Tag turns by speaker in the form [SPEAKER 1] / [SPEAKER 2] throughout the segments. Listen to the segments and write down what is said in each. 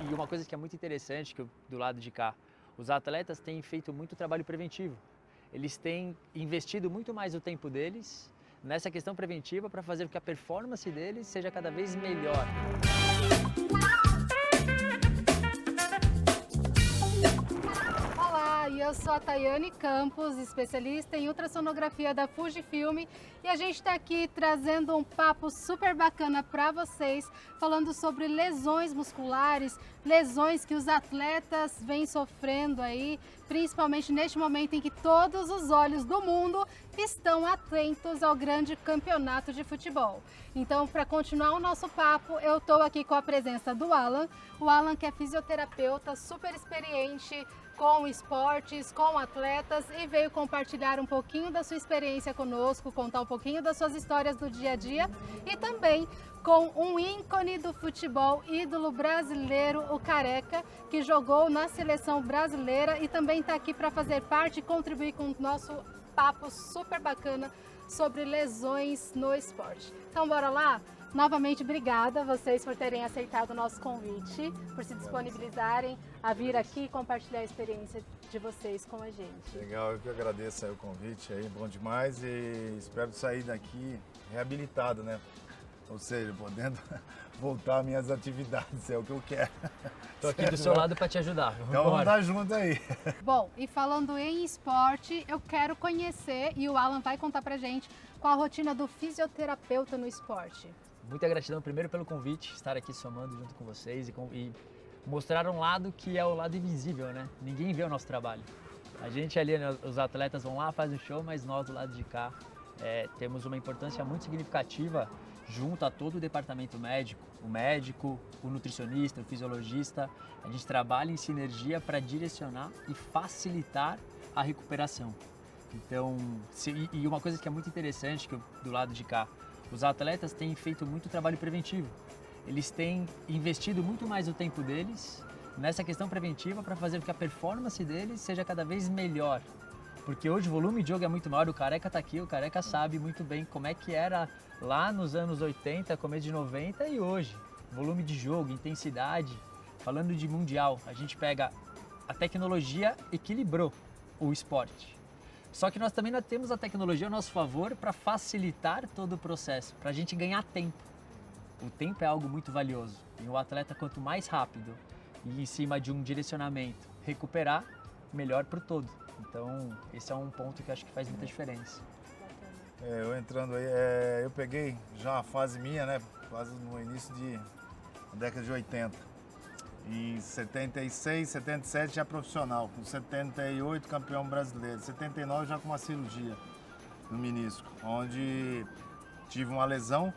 [SPEAKER 1] E uma coisa que é muito interessante, do lado de cá, os atletas têm feito muito trabalho preventivo. Eles têm investido muito mais o tempo deles nessa questão preventiva para fazer com que a performance deles seja cada vez melhor.
[SPEAKER 2] Olá, eu sou a Tayane Campos, especialista em ultrassonografia da Fujifilm, e a gente está aqui trazendo um papo super bacana para vocês, falando sobre lesões musculares, lesões que os atletas vêm sofrendo aí, principalmente neste momento em que todos os olhos do mundo estão atentos ao grande campeonato de futebol. Então, para continuar o nosso papo, eu estou aqui com a presença do Alan. O Alan, que é fisioterapeuta, super experiente com esportes, com atletas, e veio compartilhar um pouquinho da sua experiência conosco, contar um pouquinho das suas histórias do dia a dia, e também com um ícone do futebol, ídolo brasileiro, o Careca, que jogou na seleção brasileira e também está aqui para fazer parte e contribuir com o nosso papo super bacana sobre lesões no esporte. Então, bora lá? Novamente, obrigada a vocês por terem aceitado o nosso convite, por se disponibilizarem a vir aqui e compartilhar a experiência de vocês com a gente.
[SPEAKER 3] Legal, eu que agradeço aí o convite, aí, bom demais, e espero sair daqui reabilitado, né? Ou seja, podendo voltar às minhas atividades, é o que eu quero.
[SPEAKER 1] Estou aqui do seu lado para te ajudar.
[SPEAKER 3] Então vamos dar junto aí.
[SPEAKER 2] Bom, e falando em esporte, eu quero conhecer, e o Alan vai contar pra gente, qual a rotina do fisioterapeuta no esporte.
[SPEAKER 1] Muita gratidão primeiro pelo convite, estar aqui somando junto com vocês e mostrar um lado que é o lado invisível, né? Ninguém vê o nosso trabalho. A gente ali, né, os atletas vão lá, fazem o show, mas nós do lado de cá temos uma importância muito significativa junto a todo o departamento médico, o nutricionista, o fisiologista. A gente trabalha em sinergia para direcionar e facilitar a recuperação. Então, e uma coisa que é muito interessante do lado de cá, os atletas têm feito muito trabalho preventivo. Eles têm investido muito mais o tempo deles nessa questão preventiva para fazer com que a performance deles seja cada vez melhor. Porque hoje o volume de jogo é muito maior, o Careca está aqui, o Careca sabe muito bem como é que era lá nos anos 80, começo de 90 e hoje. Volume de jogo, intensidade. Falando de mundial, a gente pega a tecnologia equilibrou o esporte. Só que nós também temos a tecnologia a nosso favor para facilitar todo o processo, para a gente ganhar tempo. O tempo é algo muito valioso e o atleta, quanto mais rápido e em cima de um direcionamento recuperar, melhor para o todo. Então, esse é um ponto que eu acho que faz muita diferença.
[SPEAKER 3] Eu entrando aí, eu peguei já a fase minha, né? Quase no início da década de 80. Em 76, 77 já profissional, com 78 campeão brasileiro, 79 já com uma cirurgia no menisco, onde tive uma lesão,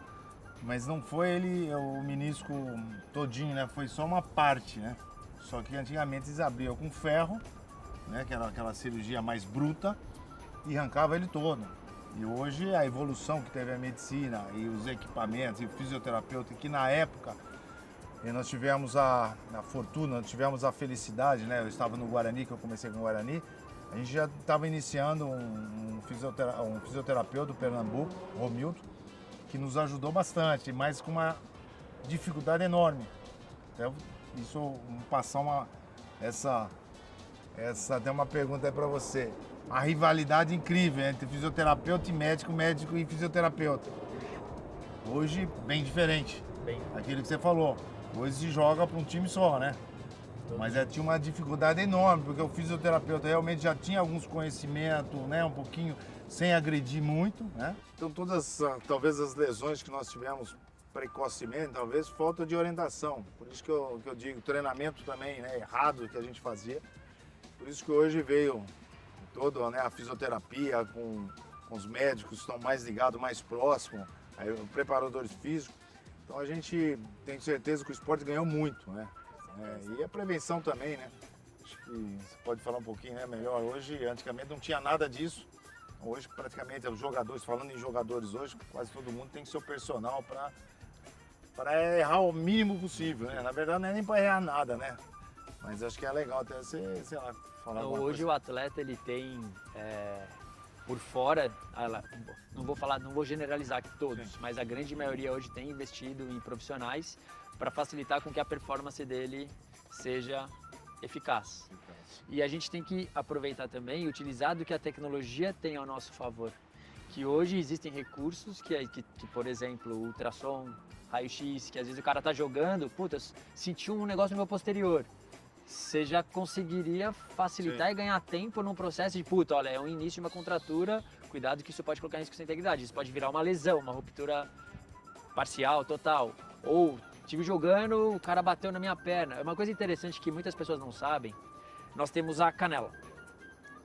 [SPEAKER 3] mas não foi o menisco todinho, né? Foi só uma parte, né? Só que antigamente eles abriam com ferro, né? Que era aquela cirurgia mais bruta, e arrancava ele todo. E hoje a evolução que teve a medicina e os equipamentos e o fisioterapeuta, que na época e nós tivemos a fortuna, nós tivemos a felicidade, né? Eu estava no Guarani, que eu comecei com o Guarani, a gente já estava iniciando um fisioterapeuta do Pernambuco, Romildo, que nos ajudou bastante, mas com uma dificuldade enorme. Então, isso, passar tem uma pergunta aí para você. A rivalidade incrível entre fisioterapeuta e médico e fisioterapeuta. Hoje, bem diferente. Aquilo que você falou. Hoje se joga para um time só, né? Mas tinha uma dificuldade enorme, porque o fisioterapeuta realmente já tinha alguns conhecimentos, né? Um pouquinho, sem agredir muito, né? Então talvez as lesões que nós tivemos precocemente, talvez falta de orientação. Por isso que eu digo, treinamento também, né? Errado que a gente fazia. Por isso que hoje veio toda, né, a fisioterapia com os médicos que estão mais ligados, mais próximos, aí, preparadores físicos. Então a gente tem certeza que o esporte ganhou muito, né? E a prevenção também, né? Acho que você pode falar um pouquinho, né, melhor. Hoje, antigamente não tinha nada disso. Hoje praticamente os jogadores, falando em jogadores hoje, quase todo mundo tem seu personal para errar o mínimo possível, né? Na verdade não é nem para errar nada, né? Mas acho que é legal até você, sei lá, falar alguma
[SPEAKER 1] Hoje
[SPEAKER 3] coisa.
[SPEAKER 1] o atleta ele tem por fora, não vou generalizar que todos,
[SPEAKER 3] Sim.
[SPEAKER 1] mas a grande maioria hoje tem investido em profissionais para facilitar com que a performance dele seja eficaz. E a gente tem que aproveitar também e utilizar do que a tecnologia tem ao nosso favor. Que hoje existem recursos que por exemplo, ultrassom, raio-x, que às vezes o cara tá jogando, puta, sentiu um negócio no meu posterior. Você já conseguiria facilitar e ganhar tempo num processo de, puta, olha, é o início de uma contratura, cuidado que isso pode colocar em risco sua integridade. Isso pode virar uma lesão, uma ruptura parcial, total. Ou, estive jogando, o cara bateu na minha perna. É uma coisa interessante que muitas pessoas não sabem. Nós temos a canela.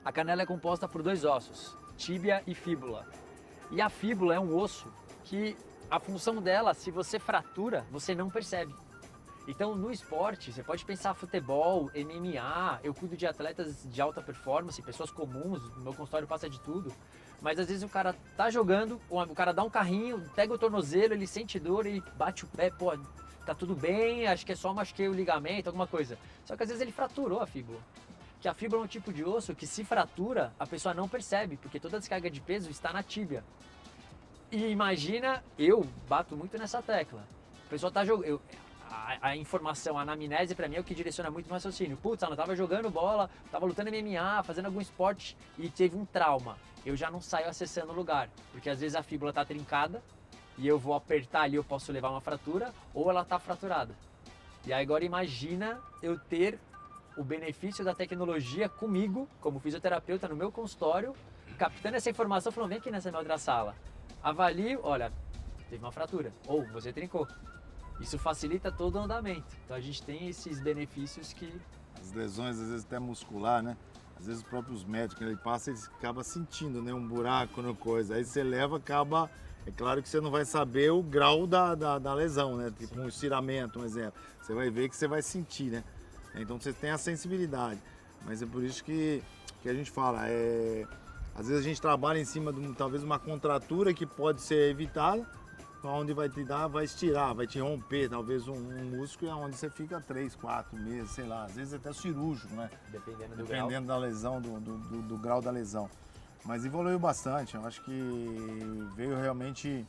[SPEAKER 1] A canela é composta por 2 ossos, tíbia e fíbula. E a fíbula é um osso que a função dela, se você fratura, você não percebe. Então, no esporte, você pode pensar futebol, MMA, eu cuido de atletas de alta performance, pessoas comuns, no meu consultório passa de tudo. Mas às vezes o cara tá jogando, o cara dá um carrinho, pega o tornozelo, ele sente dor, ele bate o pé, pô, tá tudo bem, acho que é só machuquei o ligamento, alguma coisa. Só que às vezes ele fraturou a fíbula. Que a fíbula é um tipo de osso que se fratura, a pessoa não percebe, porque toda a descarga de peso está na tíbia. E imagina, eu bato muito nessa tecla. A pessoa tá jogando, a informação, a anamnese pra mim é o que direciona muito no raciocínio. Putz, ela tava jogando bola, tava lutando MMA, fazendo algum esporte e teve um trauma. Eu já não saio acessando o lugar, porque às vezes a fíbula tá trincada e eu vou apertar ali, eu posso levar uma fratura, ou ela tá fraturada. E aí agora imagina eu ter o benefício da tecnologia comigo, como fisioterapeuta no meu consultório, captando essa informação, falando, vem aqui nessa minha outra sala. Avalio, olha, teve uma fratura, ou você trincou. Isso facilita todo o andamento. Então a gente tem esses benefícios que...
[SPEAKER 3] As lesões, às vezes até muscular, né? Às vezes os próprios médicos, ele passa e acaba sentindo, né? Um buraco no coisa. Aí você leva, acaba... É claro que você não vai saber o grau da lesão, né? Tipo um estiramento, um exemplo. Você vai ver que você vai sentir, né? Então você tem a sensibilidade. Mas é por isso que a gente fala, às vezes a gente trabalha em cima de talvez uma contratura que pode ser evitada, onde vai te dar, vai estirar, vai te romper talvez um músculo, é onde você fica 3, 4 meses, sei lá, às vezes até cirúrgico, né? Dependendo da lesão, do grau da lesão. Mas evoluiu bastante, eu acho que veio realmente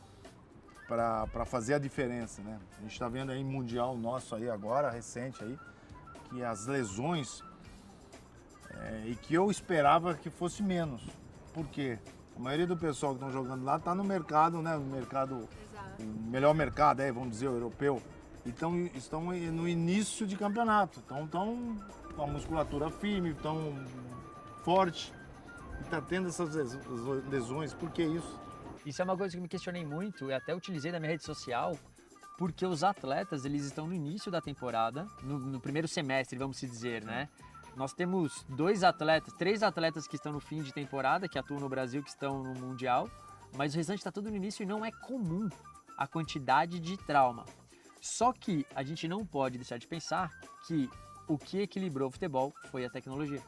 [SPEAKER 3] para fazer a diferença, né? A gente está vendo aí mundial nosso aí agora, recente aí, que as lesões, e que eu esperava que fosse menos. Por quê? A maioria do pessoal que estão jogando lá está no mercado, né? No mercado, o melhor mercado, vamos dizer, o europeu. Então estão no início de campeonato. Então estão com a musculatura firme, estão forte. E está tendo essas lesões. Por que isso?
[SPEAKER 1] Isso é uma coisa que eu me questionei muito e até utilizei na minha rede social, porque os atletas, eles estão no início da temporada, no primeiro semestre, vamos se dizer, né? Nós temos 3 atletas que estão no fim de temporada, que atuam no Brasil, que estão no Mundial, mas o restante está tudo no início e não é comum a quantidade de trauma. Só que a gente não pode deixar de pensar que o que equilibrou o futebol foi a tecnologia.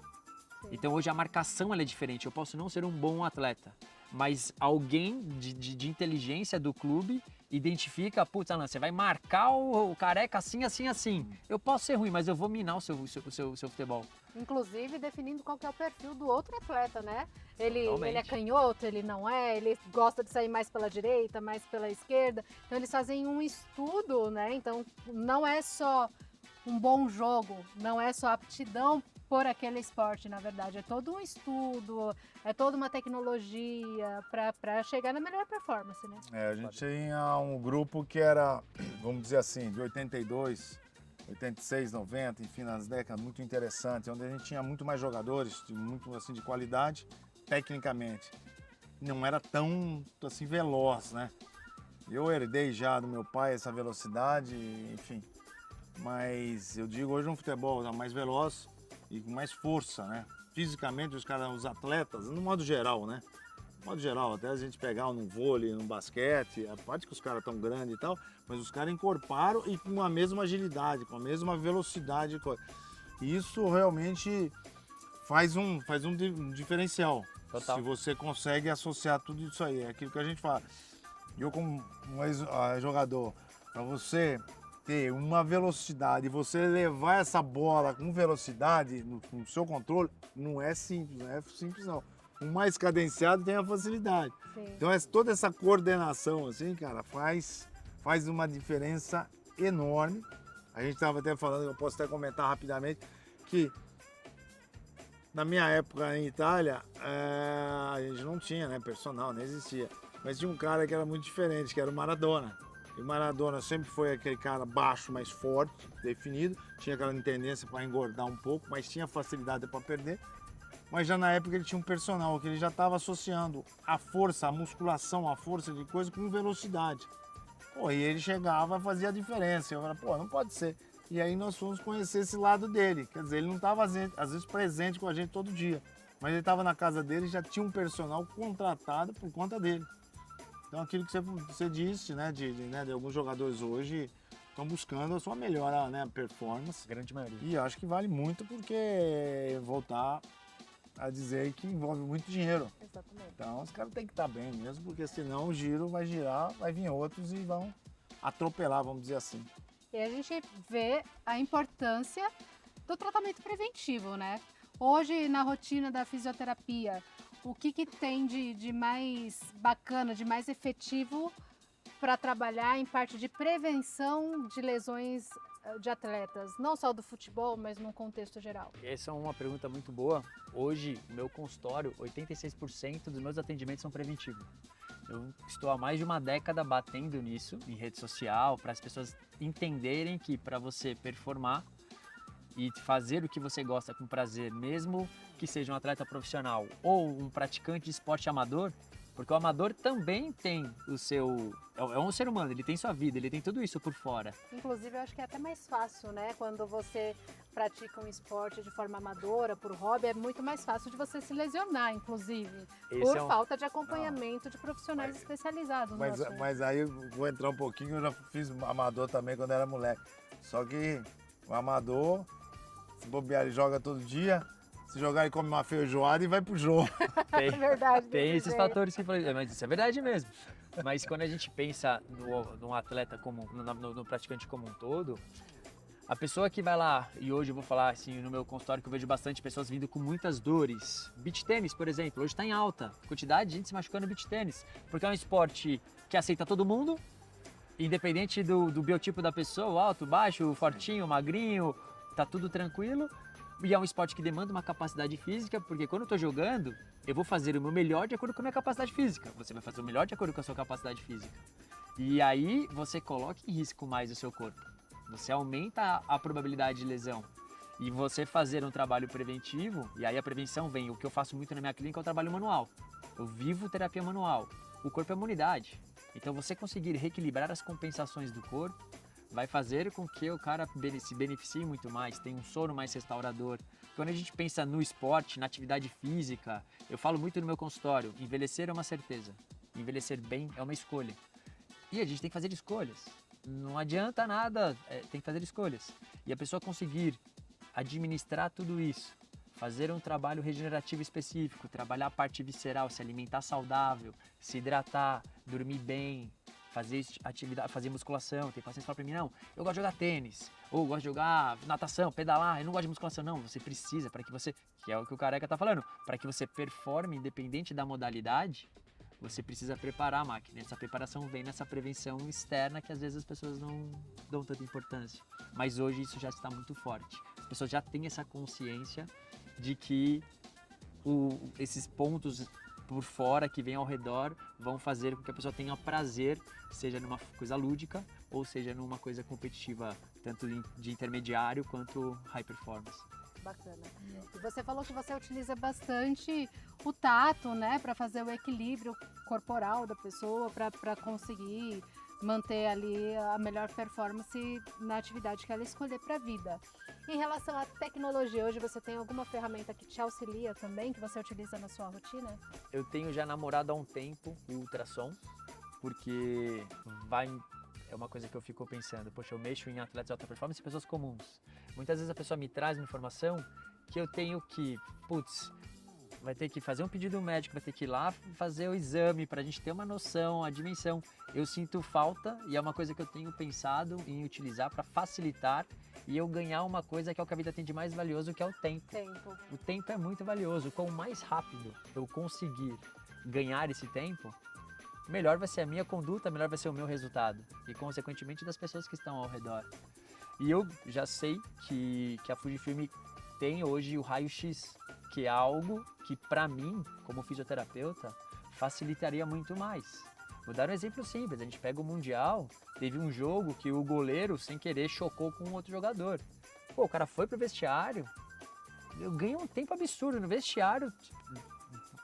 [SPEAKER 1] Então hoje a marcação ela é diferente, eu posso não ser um bom atleta, mas alguém de inteligência do clube identifica, putz, Alan, você vai marcar o careca assim, assim, assim. Eu posso ser ruim, mas eu vou minar o seu futebol.
[SPEAKER 2] Inclusive definindo qual que é o perfil do outro atleta, né? Ele é canhoto, ele não é, ele gosta de sair mais pela direita, mais pela esquerda. Então eles fazem um estudo, né? Então não é só um bom jogo, não é só aptidão por aquele esporte, na verdade. É todo um estudo, é toda uma tecnologia para chegar na melhor performance, né?
[SPEAKER 3] A gente tinha um grupo que era, vamos dizer assim, de 82, 86, 90, enfim, nas décadas, muito interessante, onde a gente tinha muito mais jogadores, muito assim de qualidade, tecnicamente. Não era tão assim veloz, né? Eu herdei já do meu pai essa velocidade, enfim. Mas eu digo, hoje um futebol mais veloz e com mais força, né? Fisicamente, os atletas, no modo geral, né? No modo geral, até a gente pegar no vôlei, no basquete, a parte que os caras tão grandes e tal, mas os caras incorporaram e com a mesma agilidade, com a mesma velocidade. E isso realmente faz um diferencial.
[SPEAKER 1] Total.
[SPEAKER 3] Se você consegue associar tudo isso aí, é aquilo que a gente fala. Eu como um ex-jogador, para você ter uma velocidade, você levar essa bola com velocidade no seu controle, não é simples não. O mais cadenciado tem a facilidade.
[SPEAKER 2] Sim.
[SPEAKER 3] Então toda essa coordenação assim, cara, faz uma diferença enorme. A gente estava até falando, eu posso até comentar rapidamente, que na minha época em Itália, a gente não tinha, né, personal, nem existia. Mas tinha um cara que era muito diferente, que era o Maradona. E o Maradona sempre foi aquele cara baixo, mais forte, definido. Tinha aquela tendência para engordar um pouco, mas tinha facilidade para perder. Mas já na época ele tinha um personal, que ele já estava associando a força, a musculação, a força de coisa com velocidade. Pô, e ele chegava e fazia a diferença. Eu falei, pô, não pode ser. E aí nós fomos conhecer esse lado dele. Quer dizer, ele não estava às vezes presente com a gente todo dia. Mas ele estava na casa dele e já tinha um personal contratado por conta dele. Então aquilo que você disse, né, de alguns jogadores hoje estão buscando a sua melhor, né, performance.
[SPEAKER 1] Grande maioria.
[SPEAKER 3] E eu acho que vale muito porque voltar a dizer que envolve muito dinheiro.
[SPEAKER 2] Exatamente.
[SPEAKER 3] Então os caras têm que estar bem mesmo, porque senão o giro vai girar, vai vir outros e vão atropelar, vamos dizer assim.
[SPEAKER 2] E a gente vê a importância do tratamento preventivo, né? Hoje, na rotina da fisioterapia, o que tem de mais bacana, de mais efetivo para trabalhar em parte de prevenção de lesões de atletas, não só do futebol, mas num contexto geral?
[SPEAKER 1] Essa é uma pergunta muito boa. Hoje, no meu consultório, 86% dos meus atendimentos são preventivos. Eu estou há mais de uma década batendo nisso, em rede social, para as pessoas entenderem que para você performar e fazer o que você gosta com prazer, mesmo que seja um atleta profissional ou um praticante de esporte amador, porque o amador também tem o seu... É um ser humano, ele tem sua vida, ele tem tudo isso por fora.
[SPEAKER 2] Inclusive, eu acho que é até mais fácil, né? Quando você pratica um esporte de forma amadora, por hobby, é muito mais fácil de você se lesionar, inclusive, por falta de acompanhamento de profissionais especializados.
[SPEAKER 3] Mas aí eu vou entrar um pouquinho, eu já fiz amador também quando era moleque. Só que o amador, se bobear, ele joga todo dia. Se jogar, ele come uma feijoada e vai pro jogo.
[SPEAKER 1] Tem,
[SPEAKER 2] É verdade.
[SPEAKER 1] tem esses fatores que falei, mas isso é verdade mesmo. Mas quando a gente pensa no atleta como no praticante como um todo, a pessoa que vai lá, e hoje eu vou falar assim, no meu consultório que eu vejo bastante pessoas vindo com muitas dores. Beach tênis, por exemplo, hoje está em alta. Quantidade de gente se machucando no beach tênis. Porque é um esporte que aceita todo mundo, independente do biotipo da pessoa, alto, baixo, fortinho, magrinho, tá tudo tranquilo. E é um esporte que demanda uma capacidade física, porque quando eu estou jogando, eu vou fazer o meu melhor de acordo com a minha capacidade física. Você vai fazer o melhor de acordo com a sua capacidade física. E aí você coloca em risco mais o seu corpo. Você aumenta a probabilidade de lesão. E você fazer um trabalho preventivo, e aí a prevenção vem, o que eu faço muito na minha clínica é o trabalho manual. Eu vivo terapia manual. O corpo é uma unidade. Então você conseguir reequilibrar as compensações do corpo vai fazer com que o cara se beneficie muito mais, tenha um sono mais restaurador. Quando a gente pensa no esporte, na atividade física, eu falo muito no meu consultório, envelhecer é uma certeza, envelhecer bem é uma escolha. E a gente tem que fazer escolhas. Não adianta nada, tem que fazer escolhas. E a pessoa conseguir administrar tudo isso, fazer um trabalho regenerativo específico, trabalhar a parte visceral, se alimentar saudável, se hidratar, dormir bem, fazer atividade, fazer musculação. Tem pacientes que falam pra mim, não, eu gosto de jogar tênis, ou gosto de jogar natação, pedalar, eu não gosto de musculação. Não, você precisa, para que você, que é o que o Careca tá falando, para que você performe independente da modalidade, você precisa preparar a máquina. Essa preparação vem nessa prevenção externa que às vezes as pessoas não dão tanta importância. Mas hoje isso já está muito forte. As pessoas já têm essa consciência de que esses pontos por fora que vem ao redor vão fazer com que a pessoa tenha prazer, seja numa coisa lúdica ou seja numa coisa competitiva, tanto de intermediário quanto high performance.
[SPEAKER 2] Bacana. E você falou que você utiliza bastante o tato, né, para fazer o equilíbrio corporal da pessoa, para conseguir manter ali a melhor performance na atividade que ela escolher para a vida. Em relação à tecnologia, hoje você tem alguma ferramenta que te auxilia também, que você utiliza na sua rotina?
[SPEAKER 1] Eu tenho já namorado há um tempo o ultrassom, porque é uma coisa que eu fico pensando, poxa, eu mexo em atletas de alta performance e pessoas comuns. Muitas vezes a pessoa me traz uma informação que eu tenho que, vai ter que fazer um pedido médico, vai ter que ir lá fazer o exame para a gente ter uma noção, a dimensão. Eu sinto falta e é uma coisa que eu tenho pensado em utilizar para facilitar e eu ganhar uma coisa que é o que a vida tem de mais valioso, que é o tempo. O tempo é muito valioso. Quanto mais rápido eu conseguir ganhar esse tempo, melhor vai ser a minha conduta, melhor vai ser o meu resultado e, consequentemente, das pessoas que estão ao redor. E eu já sei que a Fujifilm tem hoje o raio-x, que é algo que para mim, como fisioterapeuta, facilitaria muito mais. Vou dar um exemplo simples, a gente pega o Mundial, teve um jogo que o goleiro, sem querer, chocou com outro jogador. Pô, o cara foi pro vestiário, eu ganhei um tempo absurdo no vestiário,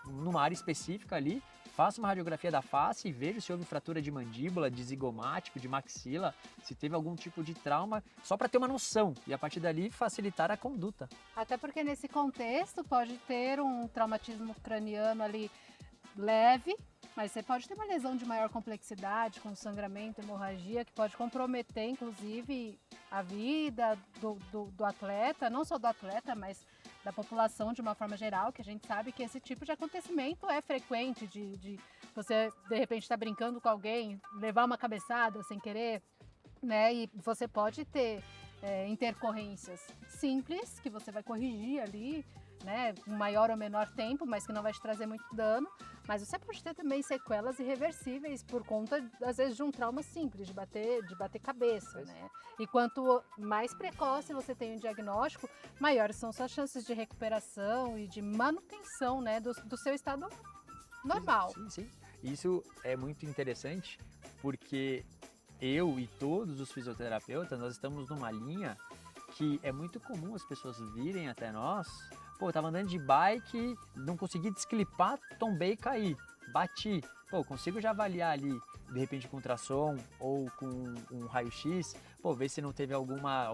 [SPEAKER 1] numa área específica ali, faço uma radiografia da face e vejo se houve fratura de mandíbula, de zigomático, de maxila, se teve algum tipo de trauma, só para ter uma noção e a partir dali facilitar a conduta.
[SPEAKER 2] Até porque nesse contexto pode ter um traumatismo craniano ali leve, mas você pode ter uma lesão de maior complexidade, com sangramento, hemorragia, que pode comprometer, inclusive, a vida do atleta, não só do atleta, mas da população de uma forma geral, que a gente sabe que esse tipo de acontecimento é frequente, de você, de repente, estar brincando com alguém, levar uma cabeçada sem querer, né? E você pode ter intercorrências simples, que você vai corrigir ali, né, com maior ou menor tempo, mas que não vai te trazer muito dano. Mas você pode ter também sequelas irreversíveis por conta, às vezes, de um trauma simples, de bater cabeça, né? E quanto mais precoce você tem o diagnóstico, maiores são suas chances de recuperação e de manutenção, né, do seu estado normal.
[SPEAKER 1] Sim, sim. Isso é muito interessante porque eu e todos os fisioterapeutas, nós estamos numa linha que é muito comum as pessoas virem até nós. Pô, eu tava andando de bike, não consegui desclipar, tombei e caí, bati. Pô, consigo já avaliar ali, de repente com ultrassom ou com um raio-x, pô, ver se não teve alguma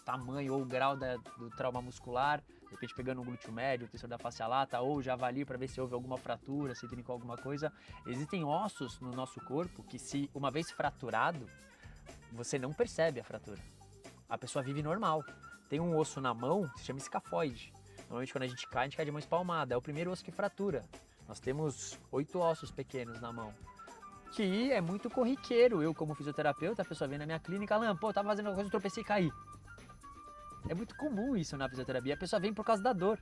[SPEAKER 1] tamanho ou grau do trauma muscular, de repente pegando um glúteo médio, o tensor da face lata, ou já avalio para ver se houve alguma fratura, se trincou alguma coisa. Existem ossos no nosso corpo que, se uma vez fraturado, você não percebe a fratura. A pessoa vive normal. Tem um osso na mão que se chama escafoide. Normalmente quando a gente cai de mão espalmada. É o primeiro osso que fratura. Nós temos 8 ossos pequenos na mão. Que é muito corriqueiro. Eu, como fisioterapeuta, a pessoa vem na minha clínica, Alan, pô, tava fazendo uma coisa, eu tropecei e caí. É muito comum isso na fisioterapia. A pessoa vem por causa da dor.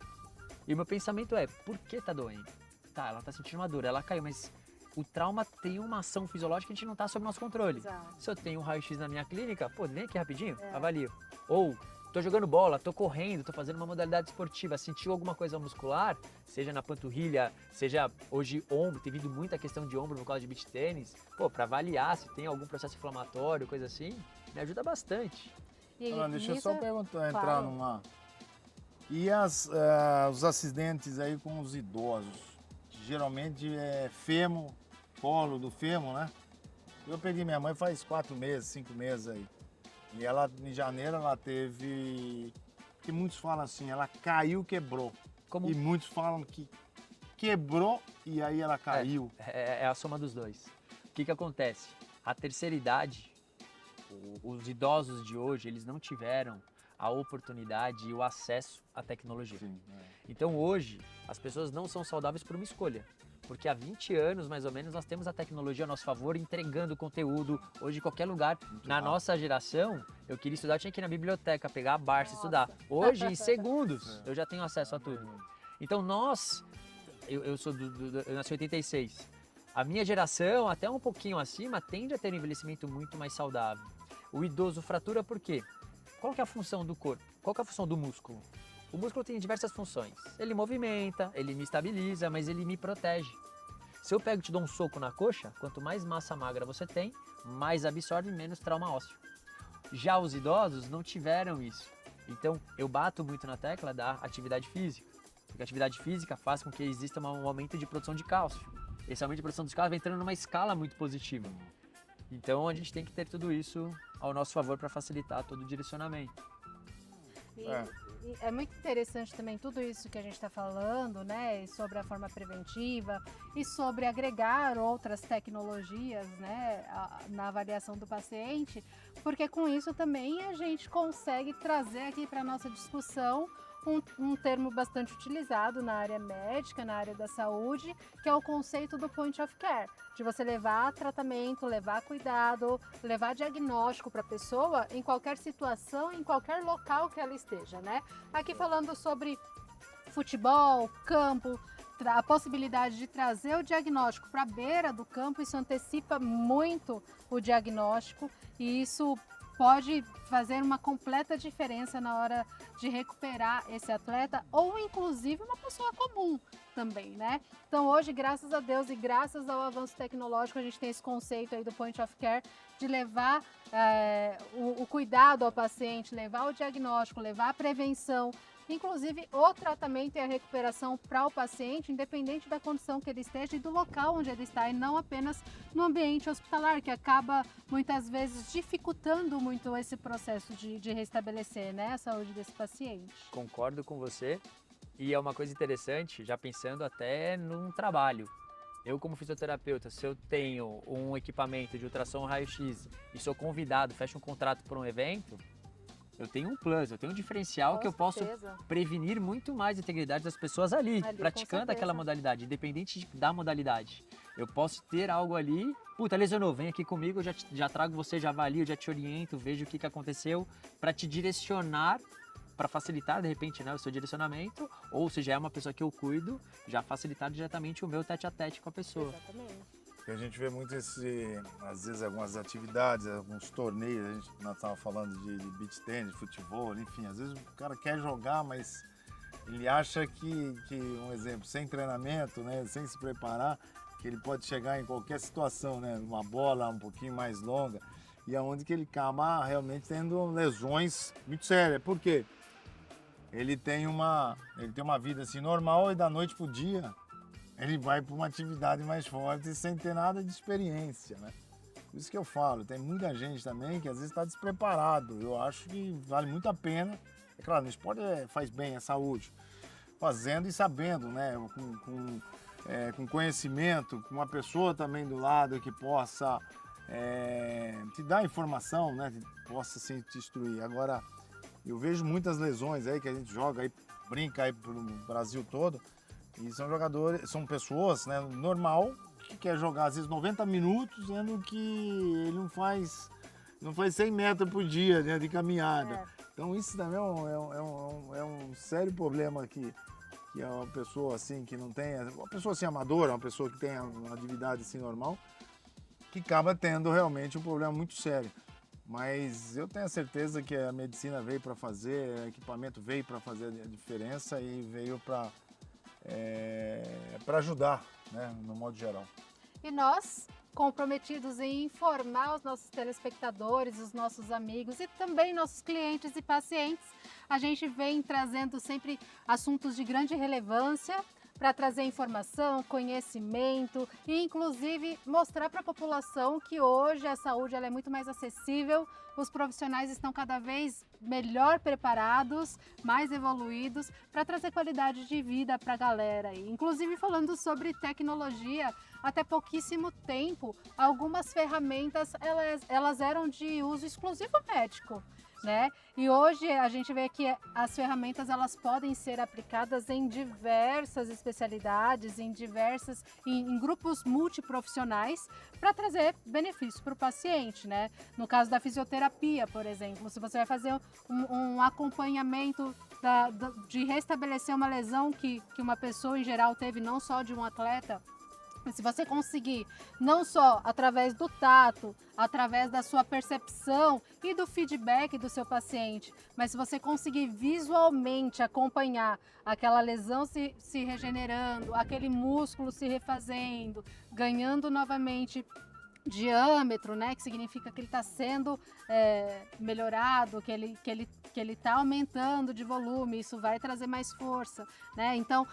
[SPEAKER 1] E o meu pensamento é, por que tá doendo? Tá, ela tá sentindo uma dor, ela caiu, mas o trauma tem uma ação fisiológica que a gente não tá sob nosso controle.
[SPEAKER 2] Exato.
[SPEAKER 1] Se eu tenho um raio-x na minha clínica, pô, vem aqui rapidinho, avalio. Ou tô jogando bola, tô correndo, tô fazendo uma modalidade esportiva, sentiu alguma coisa muscular, seja na panturrilha, seja hoje ombro, tem vindo muita questão de ombro no causa de beach tênis, pô, pra avaliar se tem algum processo inflamatório, coisa assim, me ajuda bastante.
[SPEAKER 2] E
[SPEAKER 3] Alan, deixa eu
[SPEAKER 2] isso
[SPEAKER 3] só perguntar, entrar
[SPEAKER 2] claro.
[SPEAKER 3] numa... E os acidentes aí com os idosos? Geralmente é fêmur, colo do fêmur, né? Eu perdi minha mãe faz 4 meses, 5 meses aí. E ela, em janeiro, ela teve... Que muitos falam assim, ela caiu, quebrou.
[SPEAKER 1] Como
[SPEAKER 3] E muitos falam que quebrou e aí ela caiu.
[SPEAKER 1] é a soma dos dois. O que acontece? A terceira idade, os idosos de hoje, eles não tiveram a oportunidade e o acesso à tecnologia.
[SPEAKER 3] Sim,
[SPEAKER 1] Então hoje, as pessoas não são saudáveis por uma escolha. Porque há 20 anos, mais ou menos, nós temos a tecnologia a nosso favor, entregando conteúdo hoje em qualquer lugar. Na
[SPEAKER 3] rápido.
[SPEAKER 1] nossa geração, eu queria estudar, eu tinha que ir na biblioteca, pegar a Barça e estudar. Hoje, em segundos, eu já tenho acesso a tudo. Então nós, eu nasci em 86, a minha geração, até um pouquinho acima, tende a ter um envelhecimento muito mais saudável. O idoso fratura por quê? Qual que é a função do corpo? Qual que é a função do músculo? O músculo tem diversas funções. Ele movimenta, ele me estabiliza, mas ele me protege. Se eu pego e te dou um soco na coxa, quanto mais massa magra você tem, mais absorve, menos trauma ósseo. Já os idosos não tiveram isso. Então, eu bato muito na tecla da atividade física. Porque a atividade física faz com que exista um aumento de produção de cálcio. Esse aumento de produção de cálcio vai entrando numa escala muito positiva. Então, a gente tem que ter tudo isso ao nosso favor para facilitar todo o direcionamento.
[SPEAKER 2] E é muito interessante também tudo isso que a gente está falando, né, e sobre a forma preventiva e sobre agregar outras tecnologias, né, na avaliação do paciente, porque com isso também a gente consegue trazer aqui para a nossa discussão um termo bastante utilizado na área médica, na área da saúde, que é o conceito do point of care, de você levar tratamento, levar cuidado, levar diagnóstico para a pessoa em qualquer situação, em qualquer local que ela esteja, né? Aqui falando sobre futebol, campo, a possibilidade de trazer o diagnóstico para a beira do campo, isso antecipa muito o diagnóstico e isso pode fazer uma completa diferença na hora de recuperar esse atleta ou inclusive uma pessoa comum também, né? Então hoje, graças a Deus e graças ao avanço tecnológico, a gente tem esse conceito aí do Point of Care de levar o cuidado ao paciente, levar o diagnóstico, levar a prevenção, inclusive o tratamento e a recuperação para o paciente, independente da condição que ele esteja e do local onde ele está, e não apenas no ambiente hospitalar, que acaba muitas vezes dificultando muito esse processo de restabelecer, né, a saúde desse paciente.
[SPEAKER 1] Concordo com você. E é uma coisa interessante, já pensando até num trabalho. Eu, como fisioterapeuta, se eu tenho um equipamento de ultrassom raio-x e sou convidado, fecho um contrato para um evento, eu tenho um plus, eu tenho um diferencial
[SPEAKER 2] Com
[SPEAKER 1] que eu posso
[SPEAKER 2] certeza.
[SPEAKER 1] prevenir muito mais a integridade das pessoas ali
[SPEAKER 2] Com
[SPEAKER 1] praticando aquela
[SPEAKER 2] certeza.
[SPEAKER 1] modalidade, independente da modalidade. Eu posso ter algo ali, puta, lesionou, vem aqui comigo, eu já trago você, já avalio, já te oriento, vejo o que aconteceu, para te direcionar, para facilitar, de repente, né, o seu direcionamento, ou se já é uma pessoa que eu cuido, já facilitar diretamente o meu tete-a-tete com a pessoa.
[SPEAKER 2] Exatamente.
[SPEAKER 3] A gente vê muito às vezes algumas atividades, alguns torneios, nós estávamos falando de beach tennis, futebol, enfim, às vezes o cara quer jogar, mas ele acha que um exemplo, sem treinamento, né, sem se preparar, que ele pode chegar em qualquer situação, né, uma bola um pouquinho mais longa, e aonde que ele acaba realmente tendo lesões muito sérias. Por quê? Ele tem uma vida assim normal e da noite pro dia ele vai para uma atividade mais forte sem ter nada de experiência, né? Por isso que eu falo, tem muita gente também que às vezes está despreparado. Eu acho que vale muito a pena. É claro, no esporte faz bem, é saúde. Fazendo e sabendo, né? Com conhecimento, com uma pessoa também do lado que possa te dar informação, né? Que possa assim, te instruir. Agora, eu vejo muitas lesões aí que a gente joga aí, brinca aí pro Brasil todo. E são jogadores, são pessoas, né, normal, que quer jogar às vezes 90 minutos, sendo que ele não faz 100 metros por dia, né, de caminhada. Então isso também é um sério problema que é uma pessoa assim que não tem, uma pessoa assim amadora, uma pessoa que tem uma atividade assim normal, que acaba tendo realmente um problema muito sério. Mas eu tenho a certeza que a medicina veio para fazer, o equipamento veio para fazer a diferença e veio para ajudar, né, no modo geral.
[SPEAKER 2] E nós, comprometidos em informar os nossos telespectadores, os nossos amigos e também nossos clientes e pacientes, a gente vem trazendo sempre assuntos de grande relevância para trazer informação, conhecimento e inclusive mostrar para a população que hoje a saúde ela é muito mais acessível, os profissionais estão cada vez melhor preparados, mais evoluídos para trazer qualidade de vida para a galera. E, inclusive falando sobre tecnologia, até pouquíssimo tempo, algumas ferramentas elas eram de uso exclusivo médico. Né? E hoje a gente vê que as ferramentas elas podem ser aplicadas em diversas especialidades, em grupos multiprofissionais para trazer benefício para o paciente, né? No caso da fisioterapia, por exemplo, se você vai fazer um acompanhamento de restabelecer uma lesão que uma pessoa em geral teve, não só de um atleta. Se você conseguir, não só através do tato, através da sua percepção e do feedback do seu paciente, mas se você conseguir visualmente acompanhar aquela lesão se regenerando, aquele músculo se refazendo, ganhando novamente diâmetro, né, que significa que ele está sendo melhorado, que ele está aumentando de volume, isso vai trazer mais força, né? Então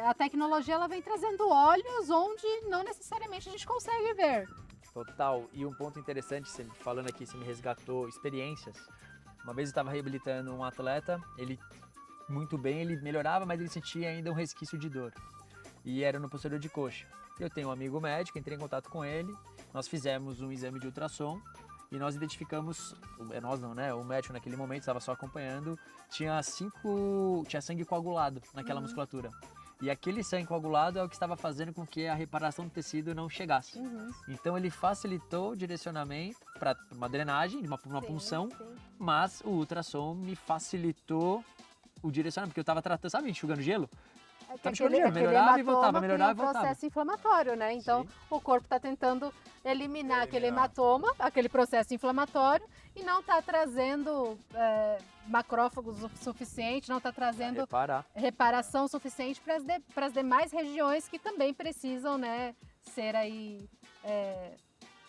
[SPEAKER 2] a tecnologia ela vem trazendo olhos onde não necessariamente a gente consegue ver.
[SPEAKER 1] Total. E um ponto interessante, você falando aqui, você me resgatou experiências. Uma vez eu estava reabilitando um atleta, ele muito bem, ele melhorava, mas ele sentia ainda um resquício de dor. E era no posterior de coxa. Eu tenho um amigo médico, entrei em contato com ele, nós fizemos um exame de ultrassom e nós identificamos, nós não, né? O médico naquele momento estava só acompanhando, tinha sangue coagulado naquela musculatura. E aquele sangue coagulado é o que estava fazendo com que a reparação do tecido não chegasse. Então ele facilitou o direcionamento para uma drenagem, uma punção, mas o ultrassom me facilitou o direcionamento, porque eu estava tratando, sabe, enxugando gelo?
[SPEAKER 2] que
[SPEAKER 1] Tá melhorava e voltava, melhorava e
[SPEAKER 2] cria um
[SPEAKER 1] voltava.
[SPEAKER 2] processo inflamatório, né? Então,
[SPEAKER 1] Sim.
[SPEAKER 2] o corpo está tentando eliminar aquele hematoma, aquele processo inflamatório, e não está trazendo macrófagos o suficiente, não está trazendo
[SPEAKER 1] Reparar.
[SPEAKER 2] reparação suficiente para as demais regiões que também precisam, né, ser aí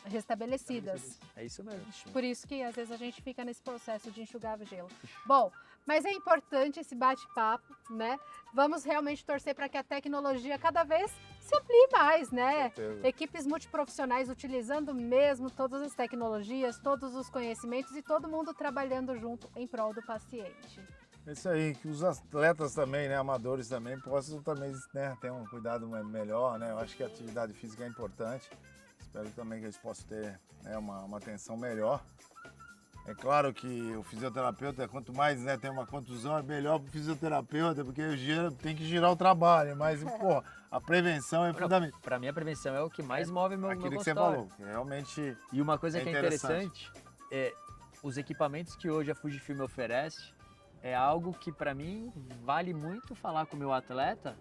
[SPEAKER 2] restabelecidas.
[SPEAKER 1] É isso mesmo.
[SPEAKER 2] Por isso que às vezes a gente fica nesse processo de enxugar o gelo. Bom, mas é importante esse bate-papo, né? Vamos realmente torcer para que a tecnologia cada vez se amplie mais, né?
[SPEAKER 3] certeza.
[SPEAKER 2] Equipes multiprofissionais utilizando mesmo todas as tecnologias, todos os conhecimentos e todo mundo trabalhando junto em prol do paciente.
[SPEAKER 3] É isso aí, que os atletas também, né, amadores também, possam também, né, ter um cuidado melhor, né? Eu acho que a atividade física é importante. Espero também que eles possam ter, né, uma atenção melhor. É claro que o fisioterapeuta, quanto mais, né, tem uma contusão, é melhor para o fisioterapeuta, porque tem que girar o trabalho. Mas, pô, a prevenção é fundamental.
[SPEAKER 1] Para mim, a prevenção é o que mais move meu
[SPEAKER 3] Aquilo que você
[SPEAKER 1] consultório.
[SPEAKER 3] falou, que realmente
[SPEAKER 1] E uma coisa que é
[SPEAKER 3] interessante.
[SPEAKER 1] interessante é os equipamentos que hoje a Fujifilm oferece é algo que para mim vale muito falar com o meu atleta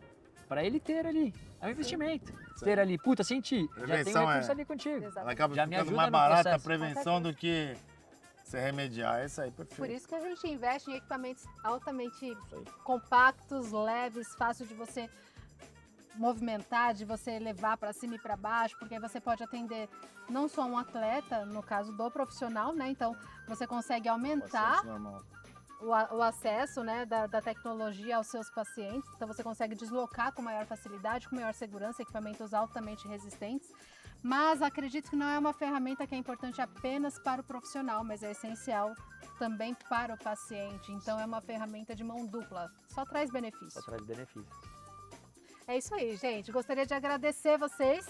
[SPEAKER 1] para ele ter ali. É um investimento.
[SPEAKER 3] Sim.
[SPEAKER 1] Ter ali, puta, senti, já tem um
[SPEAKER 3] Prevenção
[SPEAKER 1] recurso ali contigo.
[SPEAKER 2] Exato.
[SPEAKER 3] ela acaba
[SPEAKER 1] Já me
[SPEAKER 3] ficando
[SPEAKER 1] ajuda
[SPEAKER 3] mais
[SPEAKER 1] no
[SPEAKER 3] barata a
[SPEAKER 1] processo.
[SPEAKER 3] prevenção do que você remediar. É isso aí, perfeito.
[SPEAKER 2] Por isso que a gente investe em equipamentos altamente
[SPEAKER 3] Isso aí.
[SPEAKER 2] compactos, leves, fácil de você movimentar, de você levar para cima e para baixo, porque aí você pode atender não só um atleta, no caso do profissional, né? Então você consegue aumentar
[SPEAKER 3] Paciente normal.
[SPEAKER 2] o acesso, né, da tecnologia aos seus pacientes. Então você consegue deslocar com maior facilidade, com maior segurança, equipamentos altamente resistentes. Mas acredito que não é uma ferramenta que é importante apenas para o profissional, mas é essencial também para o paciente. Então é uma ferramenta de mão dupla, só traz benefício.
[SPEAKER 1] Só traz benefícios.
[SPEAKER 2] É isso aí, gente. Gostaria de agradecer vocês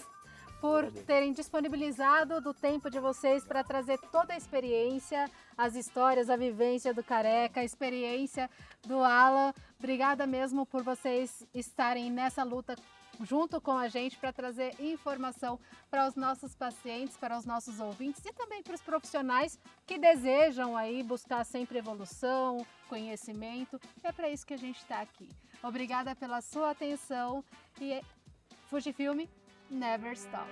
[SPEAKER 2] por terem disponibilizado do tempo de vocês para trazer toda a experiência, as histórias, a vivência do Careca, a experiência do Alan. Obrigada mesmo por vocês estarem nessa luta junto com a gente para trazer informação para os nossos pacientes, para os nossos ouvintes e também para os profissionais que desejam aí buscar sempre evolução, conhecimento. É para isso que a gente está aqui. Obrigada pela sua atenção e Fujifilm Never Stop.